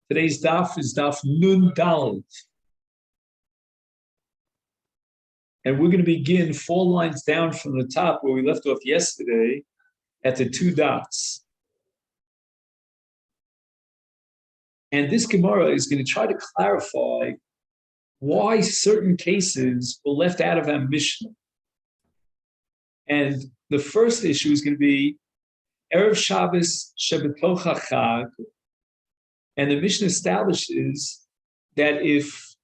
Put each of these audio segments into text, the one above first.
Today's daf is daf Nun Dalet. And we're going to begin 4 lines down from the top where we left off yesterday at the 2 dots. And this Gemara is going to try to clarify why certain cases were left out of our Mishnah. And the first issue is going to be Erev Shabbos Shebetocha Chag. And the Mishnah establishes that if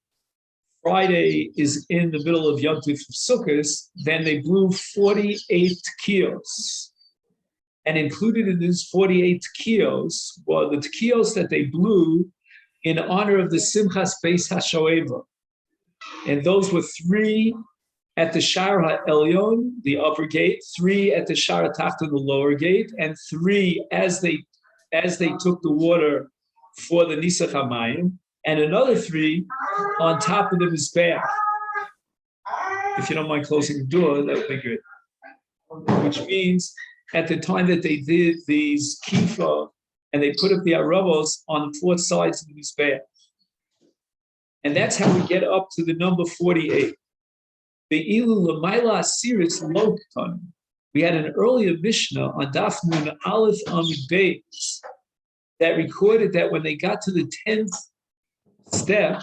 Friday is in the middle of Yom Tov Succah, then they blew 48 tekios. And included in these 48 tekios were the tekios that they blew in honor of the Simchas Beis HaShoeva. And those were 3 at the Shar HaElyon, the upper gate, 3 at the Shar HaTachton, the lower gate, and 3 as they took the water for the Nisach HaMayim, and another 3 on top of the Mizbeach. If you don't mind closing the door, that would be good. Which means at the time that they did these kifa and they put up the aravos on the 4 sides of the Mizbeach. And that's how we get up to the number 48. The Ilu Lamaila Asiris Lokton. We had an earlier Mishnah on Daf Nun Aleph Amid Beis that recorded that when they got to the 10th step,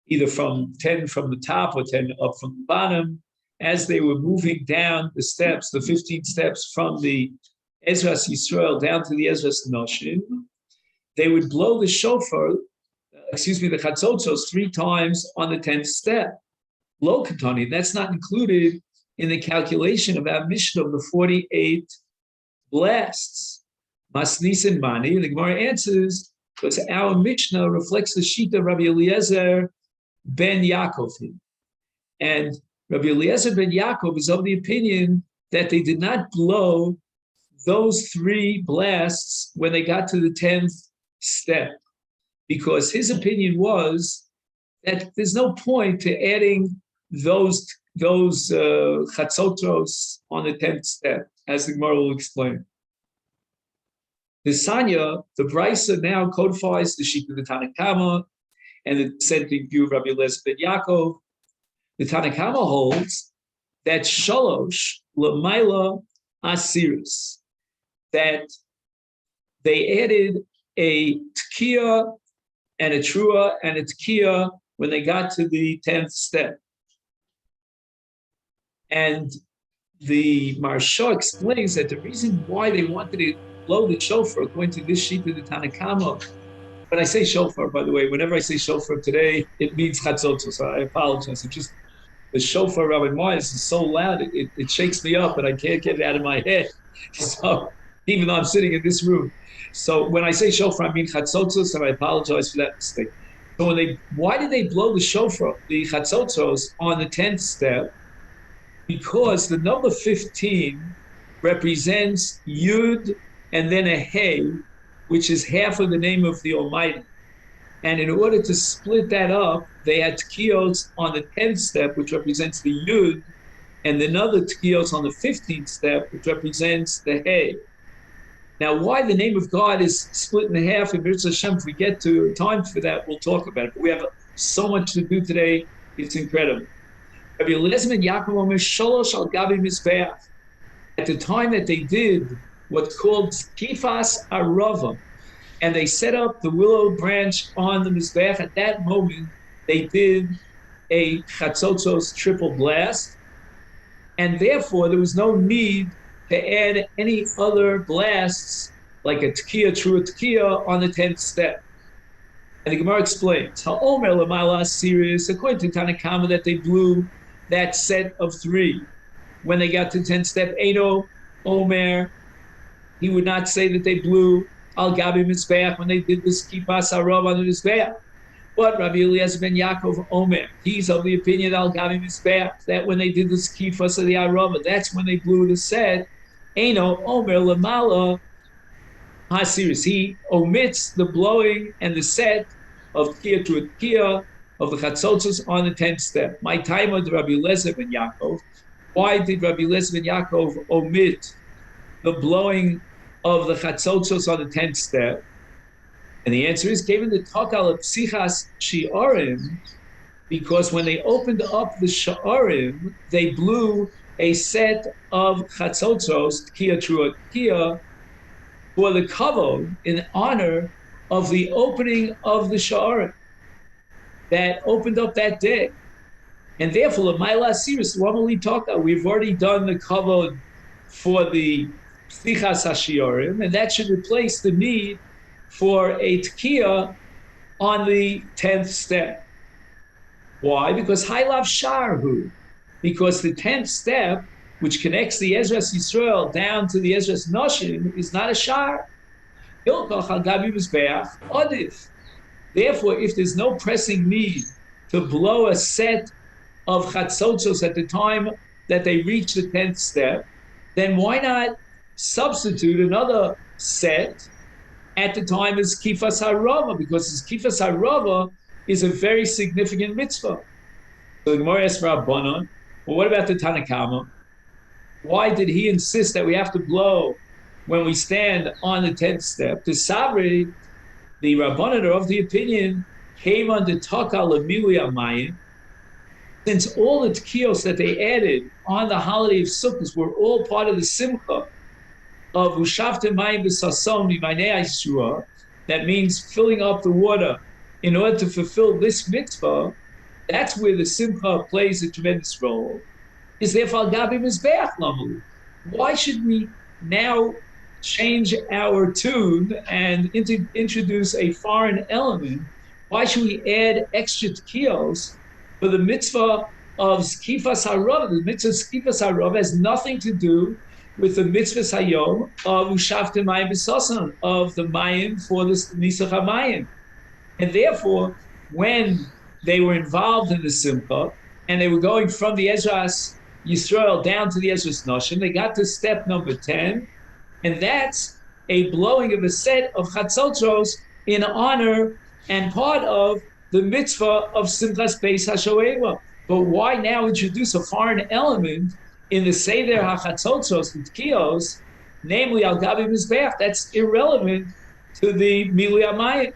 either from 10 from the top or 10 up from the bottom, as they were moving down the steps, the 15 steps from the Ezras Yisrael down to the Ezras Noshim, they would blow the shofar, the chatzotzos 3 times on the 10th step. Lo Katani, that's not included in the calculation of our Mishnah of the 48 blasts. Masnis and Mani, and the Gemara answers, because our Mishnah reflects the Shita of Rabbi Eliezer ben Yaakov. And Rabbi Eliezer ben Yaakov is of the opinion that they did not blow those 3 blasts when they got to the 10th step, because his opinion was that there's no point to adding those chatzotros on the 10th step, as the Gemara will explain. The Sanya, the Brisa now codifies the sheet of the Tanakama and the dissenting view of Rabbi Eliezer ben Yaakov. The Tanakama holds that Shalosh Lamaila Asiris, that they added a Tekiah and a Trua and a Tekiah when they got to the 10th step. And the Marsha explains that the reason why they wanted to blow the shofar, according to this sheet of the Tanakama. When I say shofar, by the way, whenever I say shofar today, it means chatzotzos, so I apologize. It's just the shofar Rabbi Myers is so loud, it shakes me up, and I can't get it out of my head. So even though I'm sitting in this room. So when I say shofar, I mean chatzotzos, and I apologize for that mistake. So why did they blow the shofar, the chatzotzos, on the 10th step? Because the number 15 represents Yud and then a Hey, which is half of the name of the Almighty. And in order to split that up, they had tekiyos on the 10th step, which represents the Yud, and another tekiyos on the 15th step, which represents the Hey. Now, why the name of God is split in half in Mitzvah Hashem, if we get to time for that, we'll talk about it. But we have so much to do today, it's incredible. Rabbi Eliezer ben Yaakov Omer Sholosh al Gabi Mizbeach. At the time that they did what's called Kifas Arava, and they set up the willow branch on the Mizbeach, at that moment, they did a Chatzotzos triple blast, and therefore there was no need to add any other blasts, like a Tekiah, Trua Tekiah, on the 10th step. And the Gemara explains, Ha'omer L'mayla Asiris, according to Tanakama, that they blew that set of 3. When they got to the 10th step, Eino, Omer, he would not say that they blew Al Gabi Mizbeach when they did this Kipas Harav on the Mizbeach. But Rabbi Eliezer ben Yaakov Omer, he's of the opinion Al Gabi Mizbeach, that when they did this Kipas of the Harav, that's when they blew the set. Eino, Omer, Lamala, Hasiris. He omits the blowing and the set of Tekiah to a Tekiah of the Chatzotzos on the 10th step. My time of Rabbi Eliezer ben Yaakov. Why did Rabbi Eliezer ben Yaakov omit the blowing of the Chatzotzos on the 10th step? And the answer is given the Takal of Psichas Shi'arim, because when they opened up the Sha'arim, they blew a set of Chatzotzos, Tkiya Trua Tkiya, for the kavod in honor of the opening of the Sha'arim that opened up that day. And therefore, my last series, we've already done the kavod for the Psichas HaShi'arim, and that should replace the need for a Tkiya on the 10th step. Why? Because Hailav Sharhu, because the 10th step, which connects the Ezras Yisrael down to the Ezras Noshim, is not a Shar. Therefore, if there's no pressing need to blow a set of Chatzotzos at the time that they reach the 10th step, then why not substitute another set at the time as Kifas HaRava, because Kifas HaRava is a very significant mitzvah. So the Gemara asks Rabbanon, well, what about the Tanakama? Why did he insist that we have to blow when we stand on the 10th step? The Sabri, the Rabbanon are of the opinion, came under Takal of Milui Amayim, since all the tkiyos that they added on the holiday of Sukkot were all part of the Simcha of Ushavte Mayim B'Sason Mi'Maynei Yeshua, that means filling up the water in order to fulfill this mitzvah. That's where the Simcha plays a tremendous role. Is therefore Gabi Mizbeach Lamu. Why should we now change our tune and introduce a foreign element? Why should we add extra tkiyos for the mitzvah of Skifas HaRov? The mitzvah of Skifas HaRov has nothing to do with the mitzvah Hayom of Ushavte Mayim B'Sason, of the Mayim for the Nisach HaMayim. And therefore, when they were involved in the Simcha, and they were going from the Ezras Yisrael down to the Ezras Noshim, they got to step number 10, and that's a blowing of a set of Chatzotzos in honor and part of the mitzvah of Simchas Beis HaShoeva. But why now introduce a foreign element in the Seder HaChatzotzos and Tkiyos, namely Al Gabi Mizbeach? That's irrelevant to the Milui Amayim.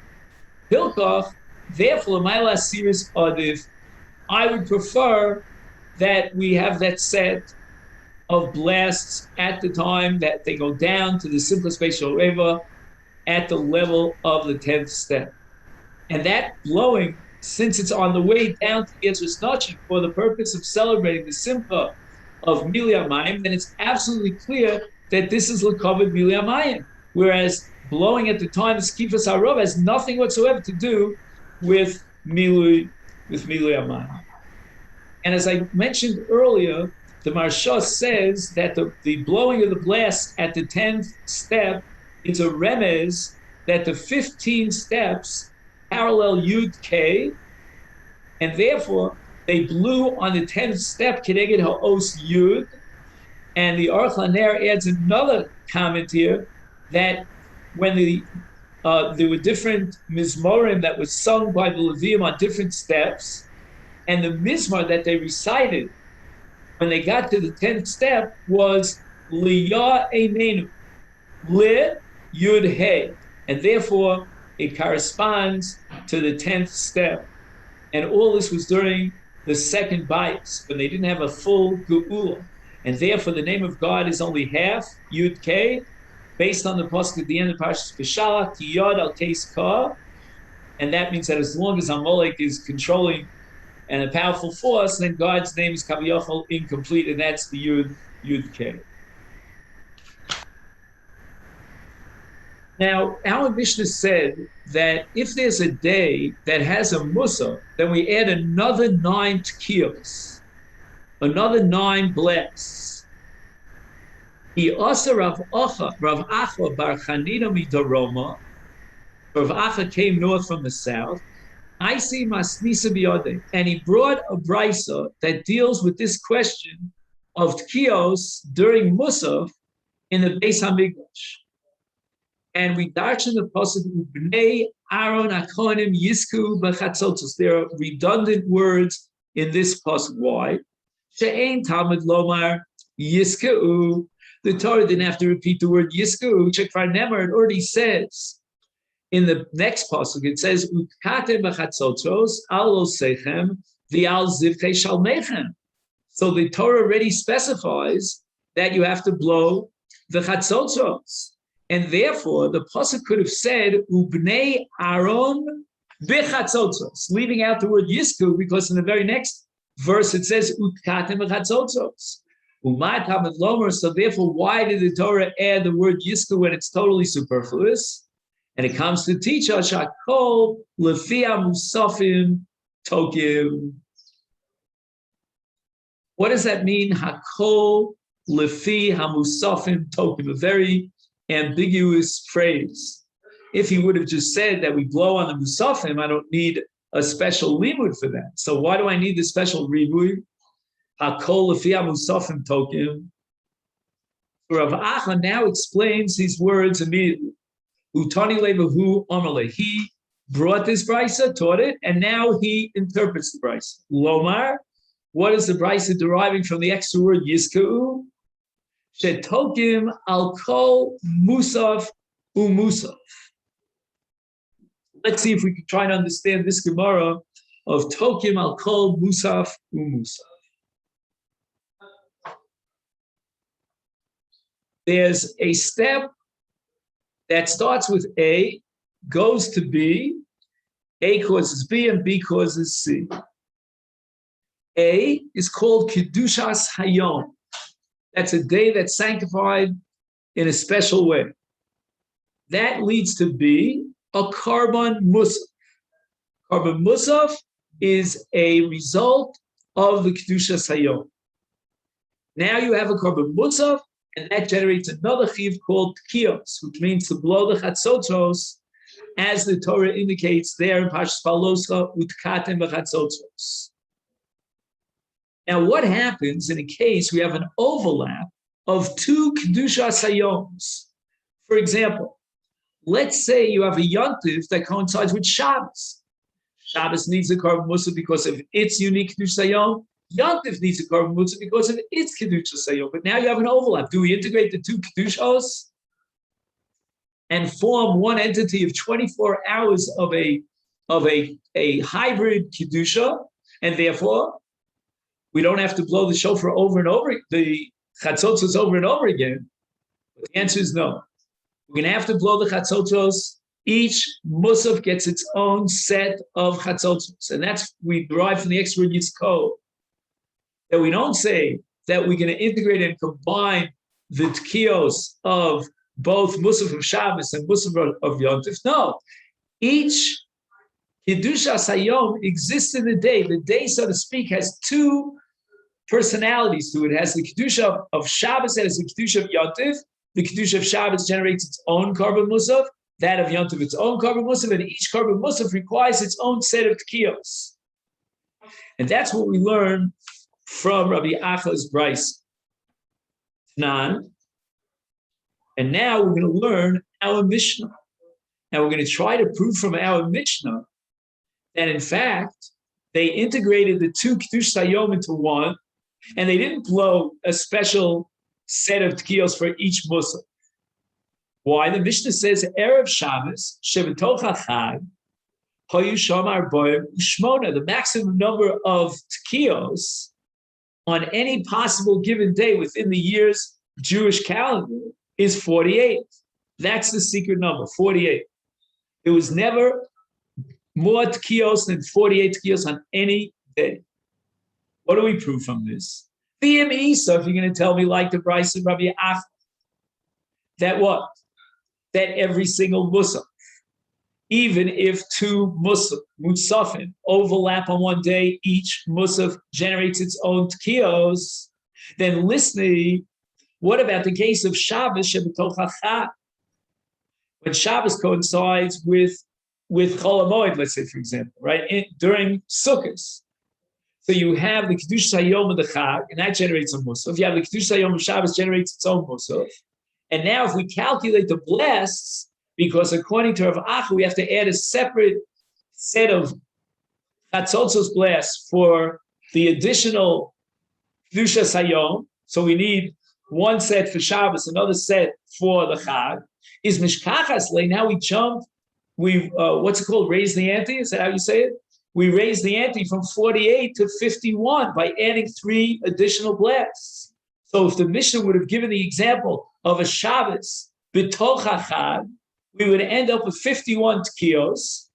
Hilkoch, therefore, my last series Adif, I would prefer that we have that set of blasts at the time that they go down to the Simchas Beis HaShoeva at the level of the 10th step. And that blowing, since it's on the way down to the Ezras Noshim for the purpose of celebrating the Simcha of Milui Amayim, then it's absolutely clear that this is L'Kavod Milui Amayim. Whereas blowing at the time of Skifas HaRov has nothing whatsoever to do with Milui Amayim. And as I mentioned earlier, the Marsha says that the blowing of the blast at the 10th step is a remez that the 15 steps parallel Yud K, and therefore they blew on the 10th step Keneged Ha'os Yud. And the Aruch LaNer adds another comment here that when there were different mizmorim that was sung by the Levium on different steps, and the mizmor that they recited when they got to the 10th step was Liyah Einenu, Li Yud He, and therefore it corresponds to the 10th step. And all this was during the second bias, when they didn't have a full Geula. And therefore the name of God is only half, Yud K, based on the pasuk at the end of Parashas Beshalach, Ki Yod Al Keis Ka. And that means that as long as Amalek is controlling and a powerful force, then God's name is Kaviyachol incomplete, and that's the Yud K. Now, our Mishnah said that if there's a day that has a Musa, then we add another 9 tkiyos, another 9 blasts. He also Rav Acha bar Chanina midaroma. Rav Acha came north from the south. I see Masnisa biyode, and he brought a brisa that deals with this question of tkiyos during Musaf in the Beis Hamikdash. And we darshan the pasuk Bnei Aaron Akonim Yisku b'Chatzotzos. There are redundant words in this pasuk. Why? She'ein Talmud Lomar Yisku. The Torah didn't have to repeat the word Yisku. Shekvar Nemer, it already says in the next pasuk, it says, "Utkatem b'chatzotzos al osechem v'al zivchei shalmechem." So the Torah already specifies that you have to blow the chatzotzos, and therefore the pasuk could have said "Ubnei Aaron b'chatzotzos," leaving out the word yisku because in the very next verse it says "Utkatem b'chatzotzos." So therefore, why did the Torah add the word yisku when it's totally superfluous? And it comes to teach us Hakol lefi musafim tokim. What does that mean? Hakol lefi hamusafim tokim, a very ambiguous phrase. If he would have just said that we blow on the musafim, I don't need a special limud for that. So why do I need the special limud? Hakol lefi hamusafim tokim. Rav Acha now explains these words immediately. Utani levahu amaleh. He brought this brisa, taught it, and now he interprets the brisa. Lomar, what is the brisa deriving from the extra word yiskau? Shetokim al kol musaf umusaf. Let's see if we can try to understand this Gemara of tokim al kol musaf umusaf. There's a step that starts with A, goes to B, A causes B, and B causes C. A is called Kedushas Hayom. That's a day that's sanctified in a special way. That leads to B, a Karban Musaf. Karban Musaf is a result of the Kedushas Hayom. Now you have a Karban Musaf, and that generates another chiv called tkiyos, which means to blow the chatzotzos, as the Torah indicates there in Parshas Baloscha, utkatem b'chatzotzos. Now, what happens in a case we have an overlap of two kedushas hayoms? For example, let's say you have a yontif that coincides with Shabbos. Shabbos needs a korban musaf because of its unique kedushas hayom. Yontif needs a korban musaf because of its kedushas hayom. But now you have an overlap. Do we integrate the two kedushos and form one entity of 24 hours of a hybrid kedusha, and therefore we don't have to blow the shofar over and over, the chatzotzos over and over again? But the answer is no. We're going to have to blow the chatzotzos. Each musaf gets its own set of chatzotzos, and that's we derive from the extra word yitzko. That we don't say that we're going to integrate and combine the tkiyos of both musaf of Shabbos and musaf of Yontif. No, each kedushas hayom exists in the day. The day, so to speak, has two personalities to it. It has the kedusha of Shabbos and has the kedusha of Yontif. The kedusha of Shabbos generates its own korban musaf. That of Yontif its own korban musaf, and each korban musaf requires its own set of tkiyos. And that's what we learn from Rabbi Acha's brisa. Tanan. And now we're going to learn our Mishnah. And we're going to try to prove from our Mishnah that, in fact, they integrated the two Kedush Hayom into one, and they didn't blow a special set of tkiyos for each musaf. Why? The Mishnah says, Erev Shabbos, Shevatoch HaChag, Hoyu Shamar Boim Ushmona, the maximum number of tkiyos on any possible given day within the year's Jewish calendar is 48. That's the secret number, 48. There was never more tkiyos than 48 tkiyos on any day. What do we prove from this? V'im Isa, if you're going to tell me like the brisa of Rabbi Acha, that what? That every single musaf, even if two musafim overlap on one day, each musaf generates its own tkiyos, then listening, what about the case of Shabbos shebetoch hachag? When Shabbos coincides with Chol HaMoed, let's say, for example, right? During Sukkot. So you have the Kedush Hayom of the Chag, and that generates a musaf. You have the Kedush Hayom of Shabbos generates its own musaf. And now if we calculate the blasts, because according to Rav Acha, we have to add a separate set of Chatzotzos blasts for the additional Kedushas Hayom. So we need one set for Shabbos, another set for the Chag. Is Mishkachas lay? Now we jump we what's it called? Raise the ante? Is that how you say it? We raised the ante from 48 to 51 by adding 3 additional blasts. So if the Mishnah would have given the example of a Shabbos b'toch hachad, we would end up with 51 tkiyos.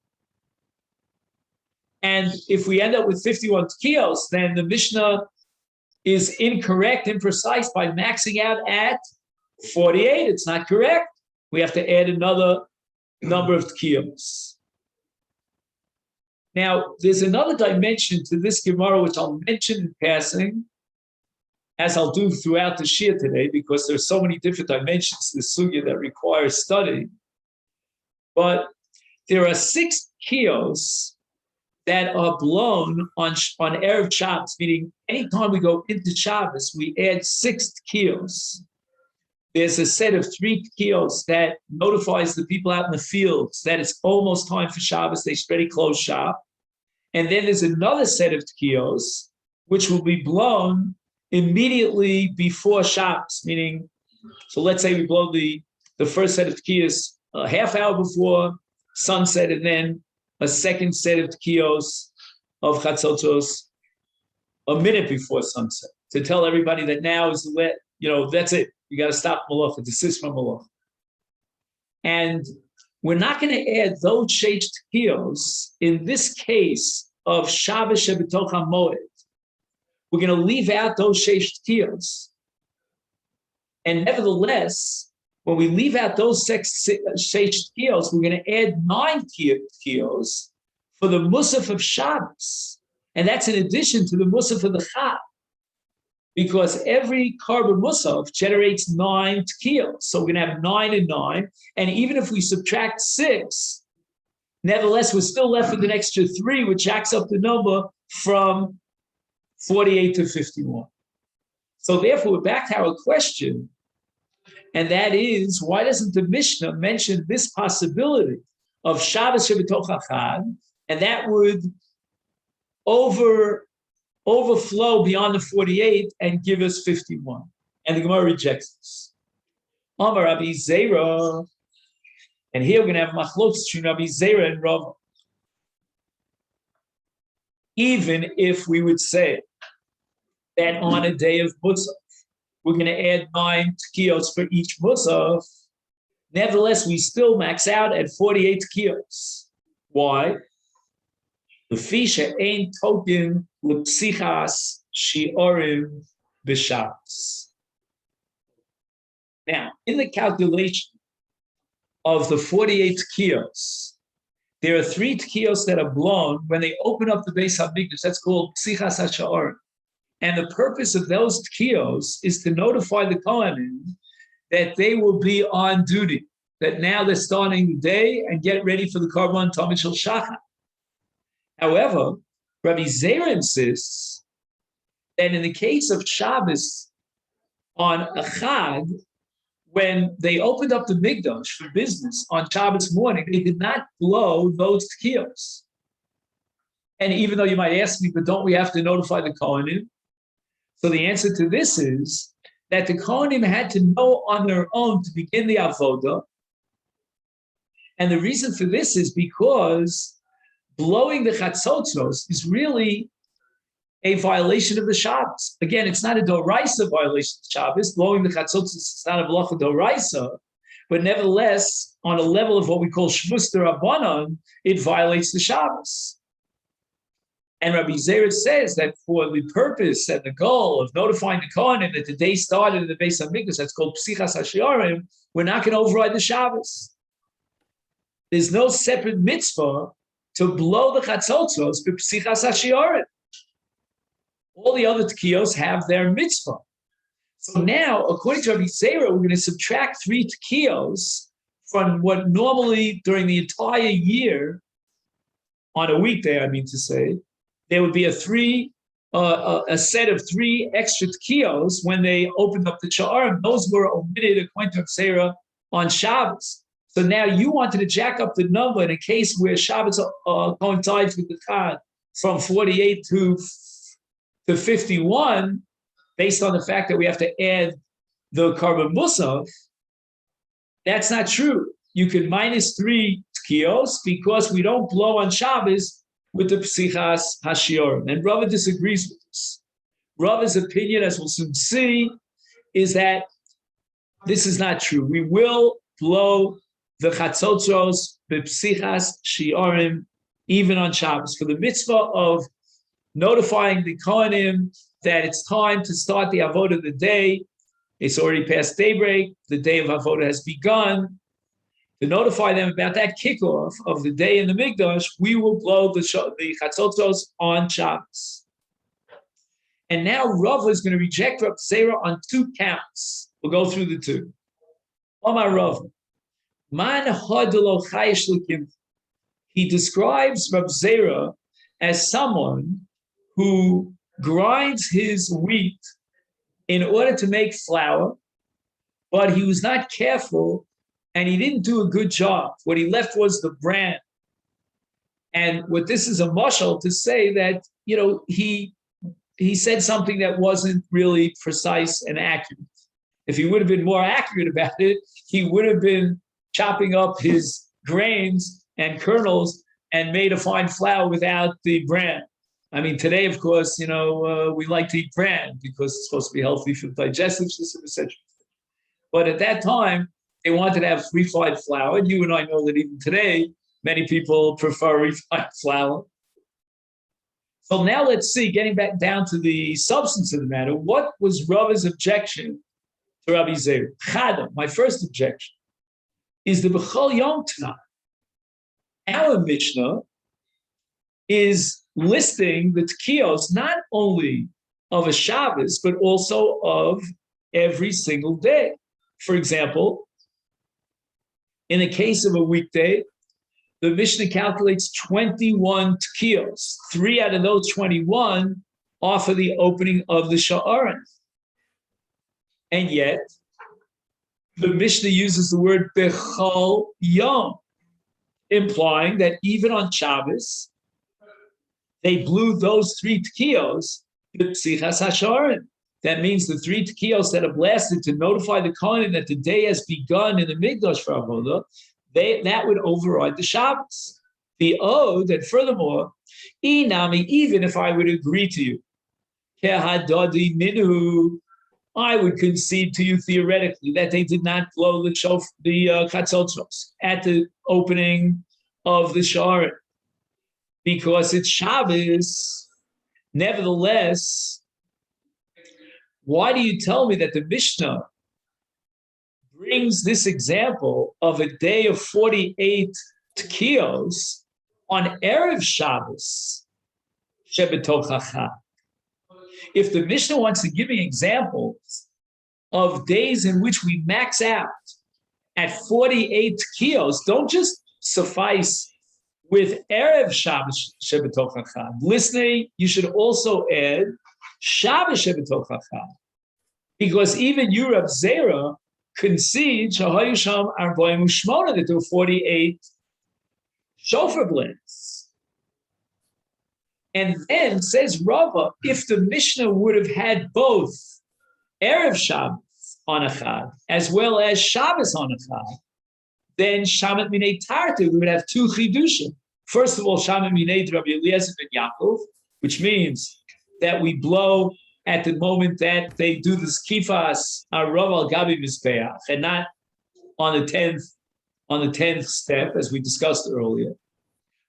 And if we end up with 51 tkiyos, then the Mishnah is incorrect, imprecise by maxing out at 48. It's not correct. We have to add another number of tkiyos. Now, there's another dimension to this Gemara, which I'll mention in passing, as I'll do throughout the Shia today, because there's so many different dimensions to the sugya that require study. But there are 6 kiyos that are blown on Erev Shabbos, meaning anytime we go into Shabbos, we add 6 kiyos. There's a set of 3 kiyos that notifies the people out in the fields that it's almost time for Shabbos. They already close shop. And then there's another set of kiyos, which will be blown immediately before Shabbos, meaning, so let's say we blow the first set of kiyos a half hour before sunset, and then a second set of kiyos of chatzotos a minute before sunset, to tell everybody that now is that's it. You got to stop malach. It's a sisma malach. And we're not going to add those sheish tkiyos in this case of Shabbos shebetoch hamoed. We're going to leave out those sheish tkiyos. And nevertheless, when we leave out those 6 sheish tkiyos, we're going to add 9 tkiyos for the musaf of Shabbos. And that's in addition to the musaf of the Chag, because every carbon musaf generates 9 tkiyos. So we're going to have 9 and 9. And even if we subtract 6, nevertheless, we're still left with an extra 3, which jacks up the number from 48 to 51. So therefore, we're back to our question. And that is, why doesn't the Mishnah mention this possibility of Shabbos shebetoch hachad, and that would overflow beyond the 48 and give us 51? And the Gemara rejects this. Amar Rabbi Zera, and here we're going to have machlokes between Rabbi Zera and Rava. Even if we would say that on a day of Musaf, we're going to add 9 tkiyos for each musaf, nevertheless, we still max out at 48 tkiyos. Why? The fisha ain't token l'psichas shi'orim b'Shabbos. Now, in the calculation of the 48 tkiyos, there are 3 tkiyos that are blown when they open up the Beis HaMikdash. That's called psichas ha'sha'orim. And the purpose of those tkiyos is to notify the Kohanim that they will be on duty, that now they're starting the day and get ready for the Karban Tamid Shel Shachar. However, Rabbi Zera insists that in the case of Shabbos on a Chag, when they opened up the Mikdash for business on Shabbos morning, they did not blow those tkiyos. And even though you might ask me, but don't we have to notify the Kohanim? So the answer to this is that the Kohanim had to know on their own to begin the avodah. And the reason for this is because blowing the chatzotzos is really a violation of the Shabbos. Again, it's not a doraisa violation of Shabbos. Blowing the chatzotzos is not a malacha doraisa, but nevertheless, on a level of what we call shvus d'Rabbanan, it violates the Shabbos. And Rabbi Zera says that for the purpose and the goal of notifying the Kohanim that the day started in the Beis HaMikdash, that's called Psichas HaShi'arim, we're not going to override the Shabbos. There's no separate mitzvah to blow the Chatzotzos for Psichas HaShi'arim. All the other tkiyos have their mitzvah. So now, according to Rabbi Zera, we're going to subtract 3 tkiyos from what normally during the entire year, on a weekday, I mean to say, there would be a set of 3 extra tkiyos when they opened up the sha'arim. Those were omitted according to Sarah on Shabbos. So now you wanted to jack up the number in a case where Shabbos coincides with the Chag from 48 to 51, based on the fact that we have to add the Karban Musaf. That's not true. you can minus 3 tkiyos because we don't blow on Shabbos with the psichas hashiorim. And Rava disagrees with this. Rava's opinion, as we'll soon see, is that this is not true. We will blow the chatzotzos b'psichas shiorim even on Shabbos for the mitzvah of notifying the Kohanim that it's time to start the avodah of the day. It's already past daybreak. The day of avodah has begun. To notify them about that kickoff of the day in the Mikdash, we will blow the chatzotzos on Shabbos. And now Rava is going to reject Rav Zera on 2 counts. We'll go through the 2. Omar Rava, man hadlo chayish l'kim. He describes Rav Zera as someone who grinds his wheat in order to make flour, but he was not careful and he didn't do a good job. What he left was the bran. And what this is a mashal to say that, he said something that wasn't really precise and accurate. If he would have been more accurate about it, he would have been chopping up his grains and kernels and made a fine flour without the bran. I mean, today, of course, we like to eat bran because it's supposed to be healthy for the digestive system, etc. But at that time, they wanted to have refined flour. And you and I know that even today, many people prefer refined flour. So now let's see, getting back down to the substance of the matter, what was Rava's objection to Rabbi Zera? Chada, my first objection, is the B'chol Yom Tanakh. Our Mishnah is listing the tkiyos not only of a Shabbos, but also of every single day. For example, in the case of a weekday, the Mishnah calculates 21 tkiyos. 3 out of those 21 are for the opening of the sha'aron. And yet, the Mishnah uses the word bechol yom, implying that even on Shabbos, they blew those 3 tkiyos, the psichas hasha'aron. That means the 3 tkiyos that are blasted to notify the Kohen that the day has begun in the Mikdash for Avodah, that would override the Shabbos. The O, that furthermore, inami, even if I would agree to you, kehadadi minhu, I would concede to you theoretically that they did not blow the chatzotzos at the opening of the sha'aron because it's Shabbos. Nevertheless, why do you tell me that the Mishnah brings this example of a day of 48 tkiyos on Erev Shabbos, Shebetochacha? If the Mishnah wants to give me examples of days in which we max out at 48 tkiyos, don't just suffice with Erev Shabbos Shebetochacha. Listening, you should also add Shabbos Shebetochacha, because even you, Rav Zera, concede that there were 48 shofar blends. And then says Rava, if the Mishnah would have had both Erev Shabbos on a Chag as well as Shabbos on a Chag, then Shamat Minei Tarta, we would have 2 chidushim. First of all, Shamat Minei Rabbi Eliezer ben Yaakov, which means that we blow at the moment that they do the skifas arav al gabi mizbeach, and not on the 10th step, as we discussed earlier.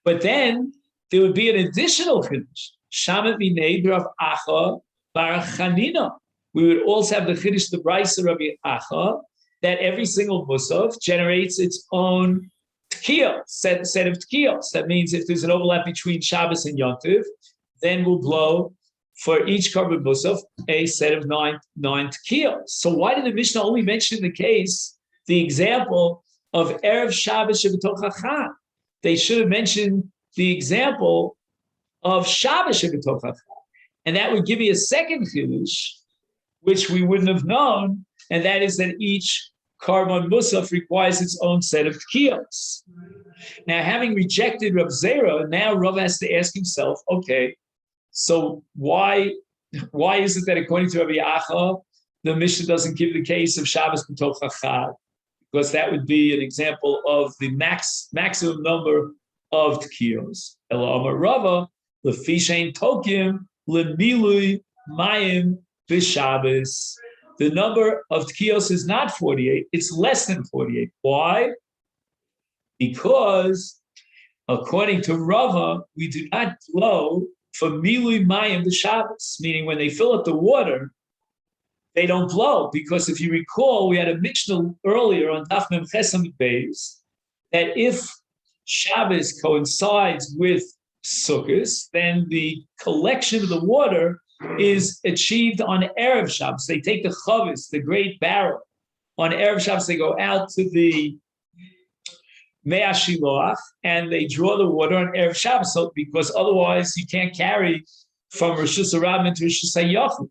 But then there would be an additional chiddush, shamet minei Rav Acha bar Chanina. We would also have the chiddush the Brisa Rabbi Acha that every single musaf generates its own tekiah, set of tekiyos. That means if there's an overlap between Shabbos and Yom Tov, then we'll blow for each korban musaf a set of nine tekiyos. So why did the Mishnah only mention the example of Erev Shabbos Shebetochacha? They should have mentioned the example of Shabbos Shebetochacha. And that would give me a second chiddush, which we wouldn't have known, and that is that each korban musaf requires its own set of tekiyos. Now, having rejected Rav Zera, now Rav has to ask himself, okay, so why is it that according to Rabbi Acha, the Mishnah doesn't give the case of Shabbos B'toch HaChag? because that would be an example of the maximum number of tkiyos. Ela Amar Rava, lefi shein tokim lemilui mayim b'Shabbos. The number of tkiyos is not 48; it's less than 48. Why? Because according to Rava, we do not blow for milui mayim b'Shabbos, meaning when they fill up the water, they don't blow. Because if you recall, we had a Mishnah earlier on Daf Mem Chesam Beis that if Shabbos coincides with Sukkot, then the collection of the water is achieved on Erev Shabbos. They take the chavis, the great barrel, on Erev Shabbos. They go out to the Mei Shiloach and they draw the water on Erev Shabbos, so, because otherwise you can't carry from Rosh Hashanah to Rosh Hashanah.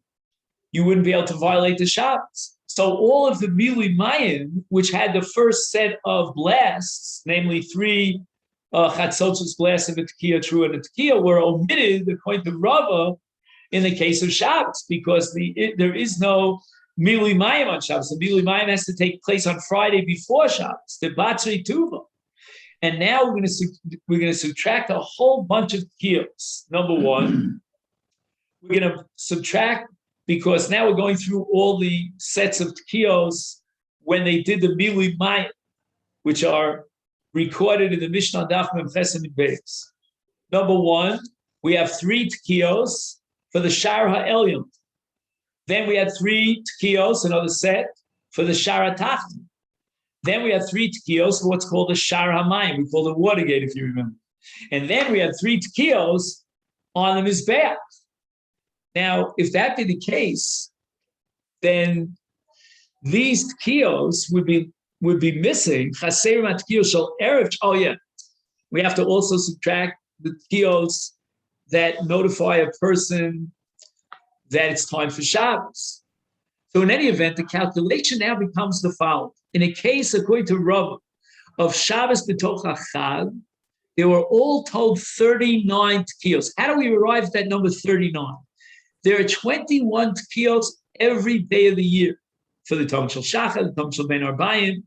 You wouldn't be able to violate the Shabbos. So all of the Milui Mayim, which had the first set of blasts, namely 3 Chatzotzos blasts of a Tekiah true and a Tekiah, were omitted, according to Rava, in the case of Shabbos, because there is no Milui Mayim on Shabbos. The Milui Mayim has to take place on Friday before Shabbos, the Batzri Tuva. And now we're going to subtract a whole bunch of Tekiyos. Number one, we're going to subtract, because now we're going through all the sets of Tekiyos when they did the Milui Mayim, which are recorded in the Mishnah Daf Mem Chesed Beis. Number one, we have 3 Tekiyos for the Shar HaElyon. Then we had 3 Tekiyos, another set, for the Shar HaTachton. Then we had 3 Tekiyos for what's called the Shar HaMayim. We call it Watergate, if you remember. And then we had 3 Tekiyos on the Mizbeach. Now, if that be the case, then these Tekiyos would be missing. Chaserim HaTekiyos shel Erev. Oh yeah, we have to also subtract the Tekiyos that notify a person that it's time for Shabbos. So in any event, the calculation now becomes the following. In a case, according to Rava, of Shabbos b'toch HaChag, they were all told 39 Tekiyos. How do we arrive at that number 39? There are 21 Tekiyos every day of the year for the Tom Shel Shachar, the Tom Shel Ben Arbayim.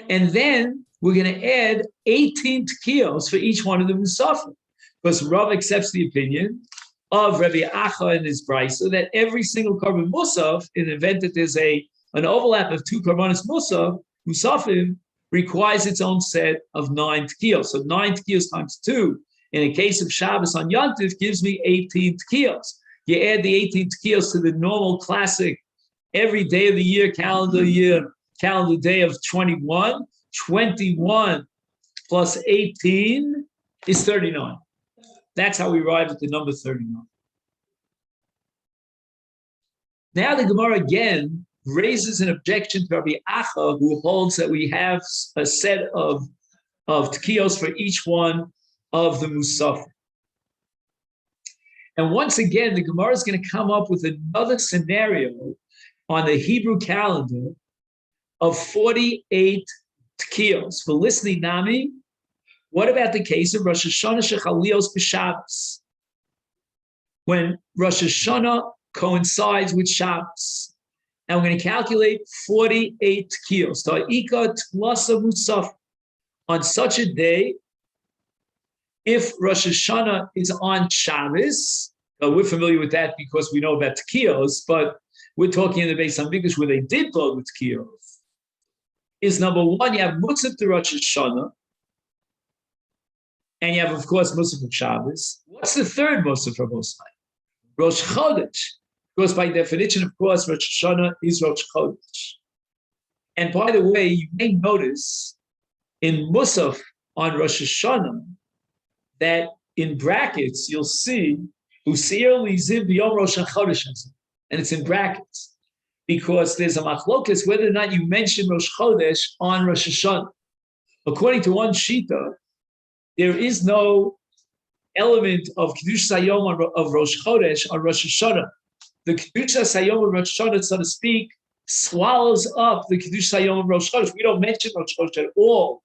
And then we're going to add 18 Tekiyos for each one of the Musafim. Because Rav accepts the opinion of Rabbi Acha and his Brisa that every single Korban Musaf, in the event that there's an overlap of 2 Korbanos Musafim, requires its own set of 9 Tekiyos. So 9 Tekiyos times 2, in a case of Shabbos on Yom Tov, gives me 18 Tekiyos. You add the 18 Tekiyos to the normal classic every day of the year, calendar day of 21. 21 plus 18 is 39. That's how we arrive at the number 39. Now the Gemara again raises an objection to Rabbi Acha, who holds that we have a set of Tekiyos for each one of the Musafim. And once again, the Gemara is going to come up with another scenario on the Hebrew calendar of 48 Tekiyos. For listening, Nami, what about the case of Rosh Hashanah Shechalios B'Shabbos? When Rosh Hashanah coincides with Shabbos. And we're going to calculate 48 Tekiyos. Ta'ika Tlasa Musaf. On such a day, if Rosh Hashanah is on Shabbos, we're familiar with that because we know about Tekiyos, but we're talking in the Beis Hamikdash where they did blow with Tekiyos. Is number one, you have Musaf to Rosh Hashanah, and you have, of course, Musaf of Shabbos. What's the third Musaf for Mosai? Rosh Chodesh. Because by definition, of course, Rosh Hashanah is Rosh Chodesh. And by the way, you may notice in Musaf on Rosh Hashanah that in brackets, you'll see Useir Liziv B'Yom Rosh Chodesh, and it's in brackets because there's a machlokas whether or not you mention Rosh Chodesh on Rosh Hashanah. According to one shita, there is no element of Kedusha Hayom of Rosh Chodesh on Rosh Hashanah. The Kedusha Hayom of Rosh Hashanah, so to speak, swallows up the Kedusha Hayom of Rosh Chodesh. We don't mention Rosh Chodesh at all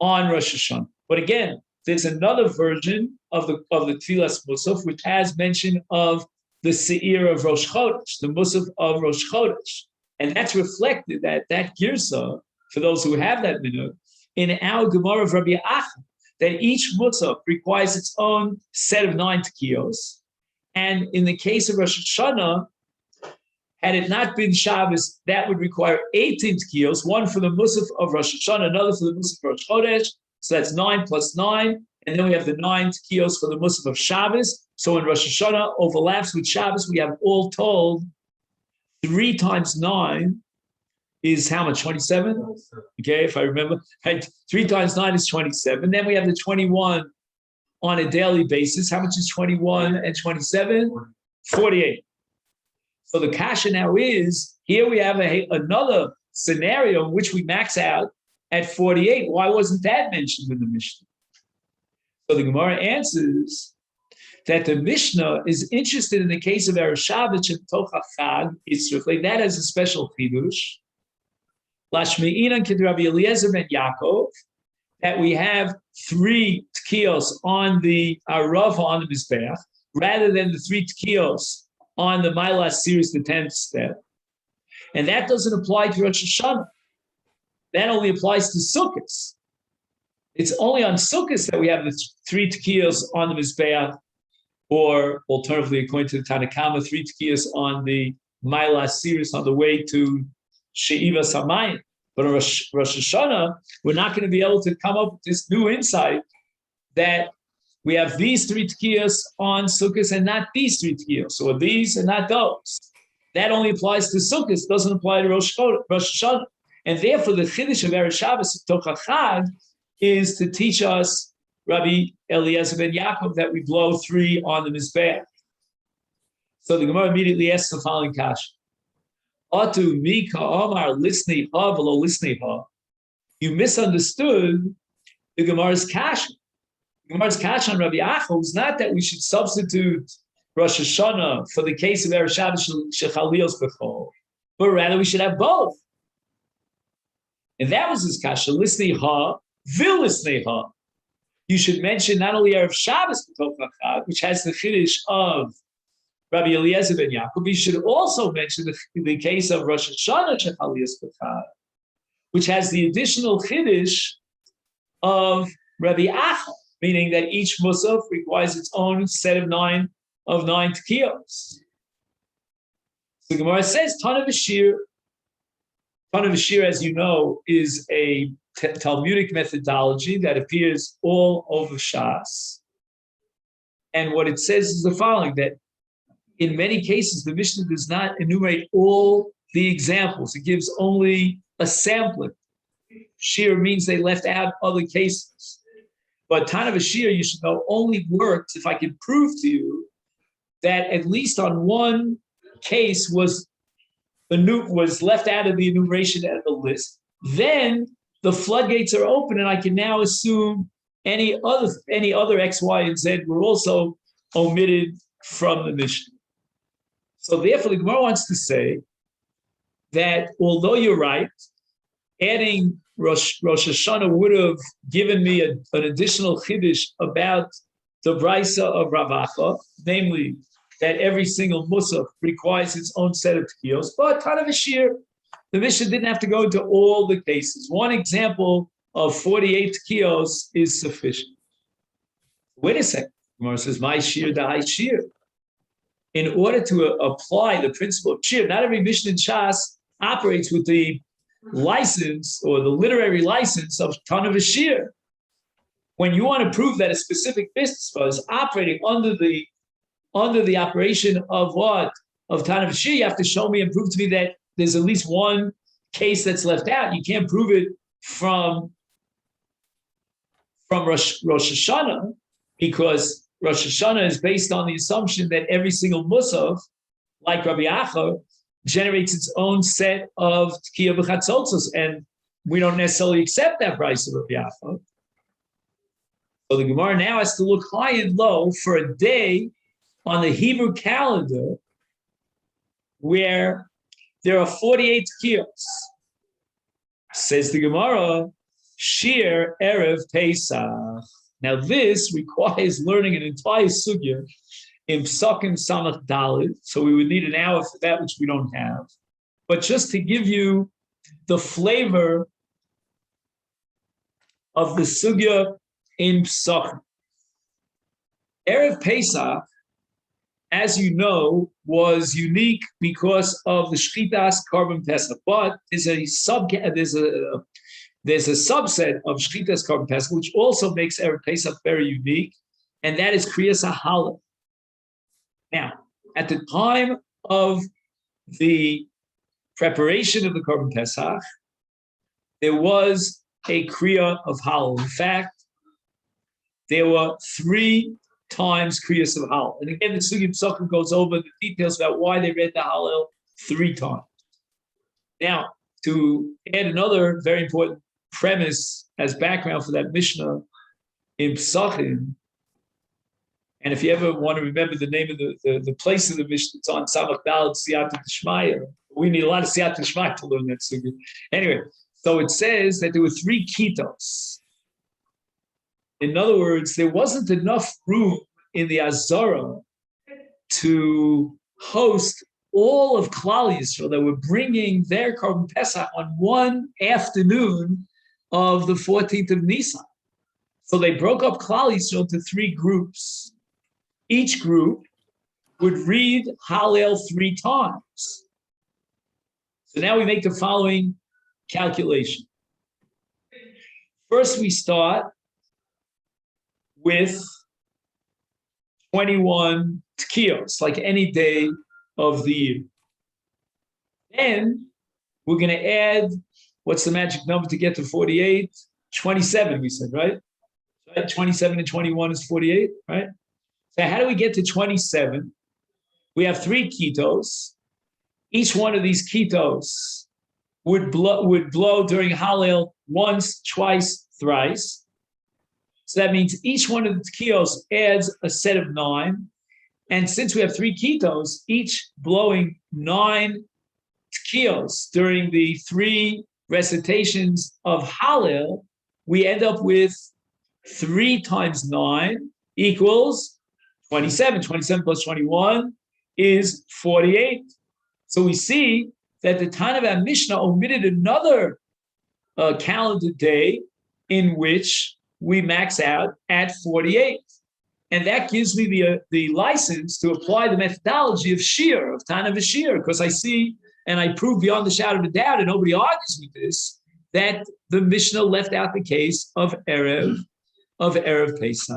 on Rosh Hashanah. But again, there's another version of the Tfilas Musaf which has mention of the Seir of Rosh Chodesh, the Musaf of Rosh Chodesh. And that's reflected that Girsa for those who have that minhag, in our Gemara of Rabbi Acha, that each musaf requires its own set of 9 tekiyos. And in the case of Rosh Hashanah, had it not been Shabbos, that would require 18 tekiyos, one for the musaf of Rosh Hashanah, another for the musaf of Rosh Chodesh. So that's 9 plus 9. And then we have the 9 tekiyos for the musaf of Shabbos. So when Rosh Hashanah overlaps with Shabbos, we have all told 3 times 9 is how much? 27? Okay, if I remember. Right? 3 times 9 is 27. Then we have the 21 on a daily basis. How much is 21 and 27? 48. So the kasha now is, here we have another scenario in which we max out at 48. Why wasn't that mentioned in the Mishnah? So the Gemara answers that the Mishnah is interested in the case of Erev Shabbos and Tocha Chag Yitzrich. That has a special chidush. Lashmeinan Kid Rabbi Eliezer ben Yaakov, that we have 3 tekiyos on the Arav on the Mizbeach, rather than the 3 tekiyos on the Mailas series, the 10th step. And that doesn't apply to Rosh Hashanah. That only applies to Sukkot. It's only on Sukkot that we have the 3 tekiyos on the Mizbeach, or alternatively, according to the Tanakama, 3 tekiyos on the Mailas series on the way to She'iva Samayim. But on Rosh Hashanah, we're not going to be able to come up with this new insight that we have these 3 tekiyos on Sukkot and not these 3 tekiyos, or these and not those. That only applies to Sukkot, doesn't apply to Rosh Hashanah. And therefore, the Chiddush of Erev Shabbos Tocha Chag is to teach us, Rabbi Eliezer ben Yaakov, that we blow 3 on the Mizbeach. So the Gemara immediately asks the following kasha. Atu mika omar lisnei ha v'lo lisnei ha. You misunderstood the Gemara's kasha. The Gemara's kasha on Rabbi Acha was not that we should substitute Rosh Hashanah for the case of Erev Shabbos shechalios b'chol, but rather we should have both. And that was his kasha, lisnei ha, vil lisnei ha. You should mention not only Erev Shabbos b'Tocha Chag, which has the chiddush of Rabbi Eliezer ben Yaakov, you should also mention the case of Rosh Hashanah shechalios b'chol, which has the additional chiddush of Rabbi Acha, meaning that each musaf requires its own set of 9 tekiyos. So the Gemara says, Tana v'shir. Tana v'shir, as you know, is a Talmudic methodology that appears all over Shas. And what it says is the following, that in many cases, the Mishnah does not enumerate all the examples. It gives only a sampling. Shir means they left out other cases. But Tana v'shir, you should know, only works if I can prove to you that at least on one case was left out of the enumeration of the list. Then the floodgates are open, and I can now assume any other X, Y, and Z were also omitted from the Mishnah. So therefore, the Gemara wants to say that although you're right, adding Rosh Hashanah would have given me an additional chiddush about the brisa of Rav Acha, namely that every single musaf requires its own set of tekiyos. But Tana v'shir, the Mishnah didn't have to go into all the cases. One example of 48 tekiyos is sufficient. Wait a second. Gemara says, "My shir da'ai shir." In order to apply the principle of shir, not every Mishnah in Shas operates with the license or the literary license of Tana v'shir. When you want to prove that a specific mitzvah is operating under the operation of what? Of Tana v'shir, you have to show me and prove to me that there's at least one case that's left out. You can't prove it from Rosh Hashanah, because Rosh Hashanah is based on the assumption that every single musaf, like Rabbi Acha, generates its own set of Tekiah v'chatzotzos, and we don't necessarily accept that price of Rabbi Acha. So the Gemara now has to look high and low for a day on the Hebrew calendar where there are 48 tekiyos. Says the Gemara, Shir Erev Pesach. Now this requires learning an entire sugya in Psakim Samach Daled, so we would need an hour for that, which we don't have. But just to give you the flavor of the Succah in Succah. Erev Pesach, as you know, was unique because of the Shchitas Korban Pesach. But there's a subset of Shchitas Korban Pesach which also makes Erev Pesach very unique, and that is Kriyas HaHalel. Now, at the time of the preparation of the Korban Pesach, there was a Kriya of Halal. In fact, there were 3 times Kriyas of Halal. And again, the Sugi Sukkah goes over the details about why they read the Halal 3 times. Now, to add another very important premise as background for that Mishnah in Psachim, and if you ever want to remember the name of the place of the Mishnah, it's on Samach Daled Siyata D'Shmaya. We need a lot of Siyata D'Shmaya to learn that Sugi. Anyway, so it says that there were 3 kitos. In other words, there wasn't enough room in the Azara to host all of Klal Yisrael that were bringing their Korban Pesach on one afternoon of the 14th of Nisan. So they broke up Klal Yisrael into 3 groups. Each group would read Hallel 3 times. So now we make the following calculation. First, we start with 21 tkiyos, like any day of the year. Then we're going to add, what's the magic number to get to 48? 27, we said, right? 27 and 21 is 48, right? So how do we get to 27? We have 3 kitos. Each one of these kitos would blow during Hallel once, twice, thrice. So that means each one of the tkiyos adds a set of 9. And since we have 3 kitos, each blowing 9 tkiyos during the 3 recitations of Hallel, we end up with 3 times 9 equals 27. 27 plus 21 is 48. So we see that the Tanav Mishnah omitted another calendar day in which we max out at 48. And that gives me the license to apply the methodology of Shir, of Tanav Shir, because I see and I prove beyond the shadow of a doubt, and nobody argues with this, that the Mishnah left out the case of Erev Pesach.